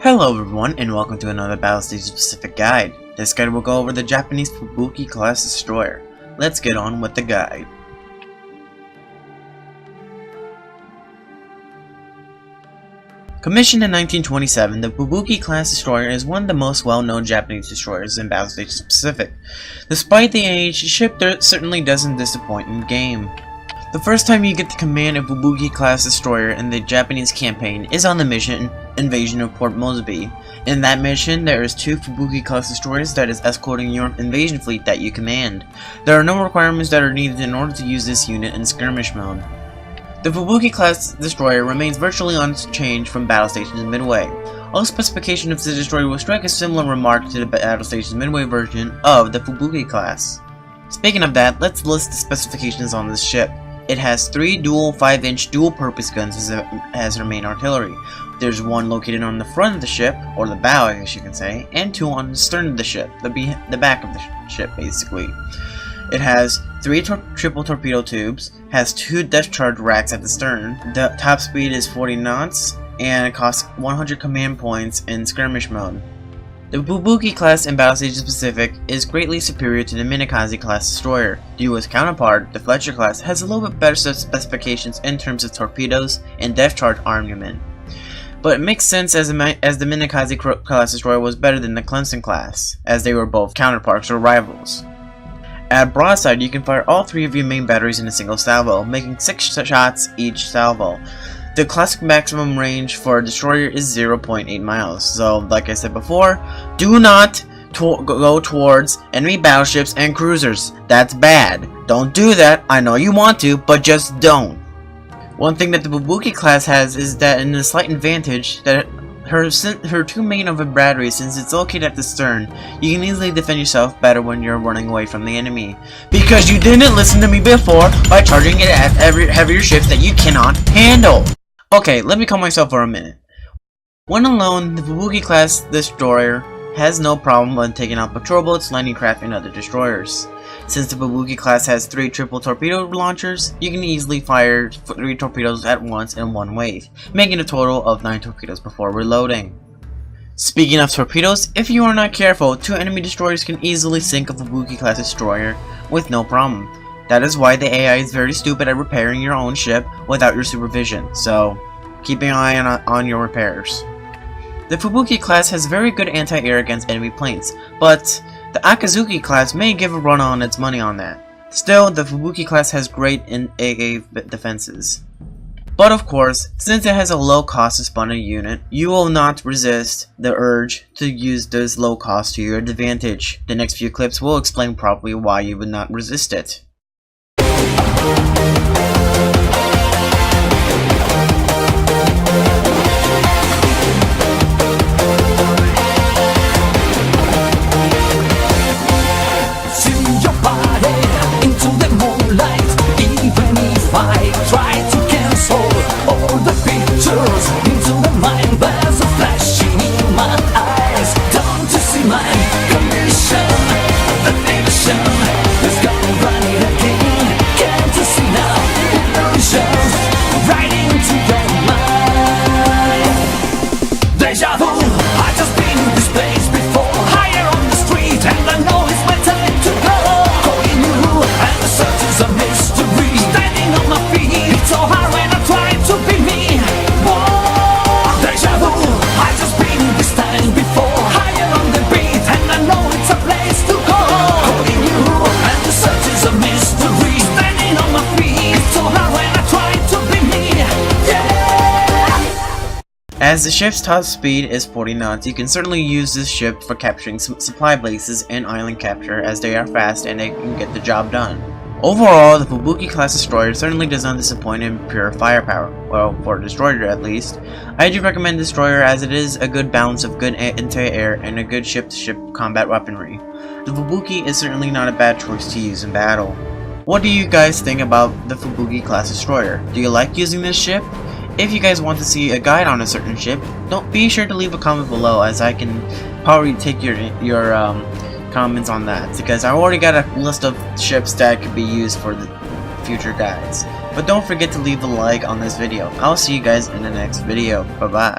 Hello everyone, and welcome to another Battlestations specific guide. This guide will go over the Japanese Fubuki Class Destroyer. Let's get on with the guide. Commissioned in 1927, the Fubuki Class Destroyer is one of the most well-known Japanese destroyers in Battlestations Pacific. Despite the age, the ship certainly doesn't disappoint in game. The first time you get to command a Fubuki Class Destroyer in the Japanese campaign is on the mission Invasion of Port Moresby. In that mission, there is 2 Fubuki Class Destroyers that is escorting your invasion fleet that you command. There are no requirements that are needed in order to use this unit in skirmish mode. The Fubuki Class Destroyer remains virtually unchanged from Battlestations Midway. All specifications of the destroyer will strike a similar remark to the Battlestations Midway version of the Fubuki class. Speaking of that, let's list the specifications on this ship. It has 3 dual 5-inch dual-purpose guns as her main artillery. There's one located on the front of the ship, or the bow I guess you can say, and 2 on the stern of the ship, the back of the ship basically. It has 3 triple torpedo tubes, has 2 depth charge racks at the stern, the top speed is 40 knots, and it costs 100 command points in skirmish mode. The Fubuki class in Battlestations Pacific is greatly superior to the Minakaze class destroyer. The US counterpart, the Fletcher class, has a little bit better specifications in terms of torpedoes and depth charge armament. But it makes sense as the Minakaze class destroyer was better than the Clemson class, as they were both counterparts or rivals. At broadside, you can fire all 3 of your main batteries in a single salvo, making 6 shots each salvo. The classic maximum range for a destroyer is 0.8 miles, so like I said before, do not go towards enemy battleships and cruisers. That's bad. Don't do that. I know you want to, but just don't. One thing that the Fubuki class has is that in a slight advantage that her 2 main of her batteries, since it's located at the stern, you can easily defend yourself better when you're running away from the enemy. Because you didn't listen to me before by charging it at heavier ships that you cannot handle. Okay, let me calm myself for a minute. When alone, the Fubuki class destroyer has no problem when taking out patrol boats, landing craft, and other destroyers. Since the Fubuki class has 3 triple torpedo launchers, you can easily fire 3 torpedoes at once in one wave, making a total of 9 torpedoes before reloading. Speaking of torpedoes, if you are not careful, 2 enemy destroyers can easily sink a Fubuki class destroyer with no problem. That is why the AI is very stupid at repairing your own ship without your supervision, so keep an eye on your repairs. The Fubuki class has very good anti-air against enemy planes, but the Akazuki class may give a run on its money on that. Still, the Fubuki class has great AA defenses. But of course, since it has a low cost to spawn a unit, you will not resist the urge to use this low cost to your advantage. The next few clips will explain properly why you would not resist it. As the ship's top speed is 40 knots, you can certainly use this ship for capturing some supply bases and island capture, as they are fast and they can get the job done. Overall, the Fubuki class destroyer certainly does not disappoint in pure firepower, well, for a destroyer at least. I do recommend destroyer as it is a good balance of good anti-air and a good ship-to-ship combat weaponry. The Fubuki is certainly not a bad choice to use in battle. What do you guys think about the Fubuki class destroyer? Do you like using this ship? If you guys want to see a guide on a certain ship, don't be sure to leave a comment below, as I can probably take your comments on that, because I already got a list of ships that could be used for the future guides. But don't forget to leave a like on this video. I'll see you guys in the next video. Bye bye.